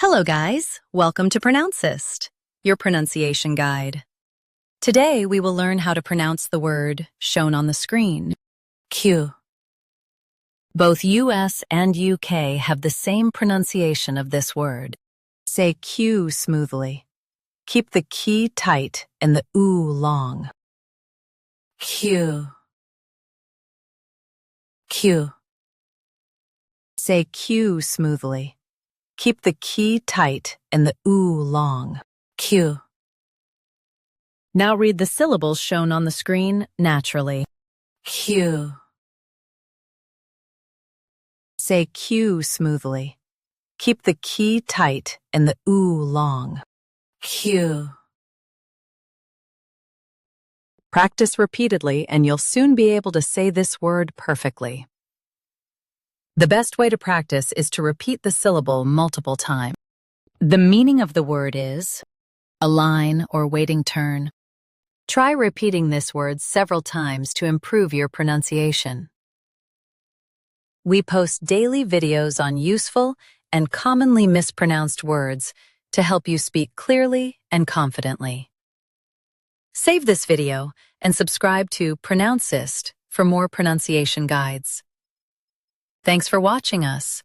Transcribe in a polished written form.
Hello guys, welcome to Pronouncist, your pronunciation guide. Today we will learn how to pronounce the word shown on the screen, Q. Both US and UK have the same pronunciation of this word. Say Q smoothly. Keep the key tight and the oo long. Q. Q. Say Q smoothly. Keep the key tight and the oo long. Q. Now read the syllables shown on the screen naturally. Q. Say Q smoothly. Keep the key tight and the oo long. Q. Practice repeatedly and you'll soon be able to say this word perfectly. The best way to practice is to repeat the syllable multiple times. The meaning of the word is a line or waiting turn. Try repeating this word several times to improve your pronunciation. We post daily videos on useful and commonly mispronounced words to help you speak clearly and confidently. Save this video and subscribe to Pronouncist for more pronunciation guides. Thanks for watching us.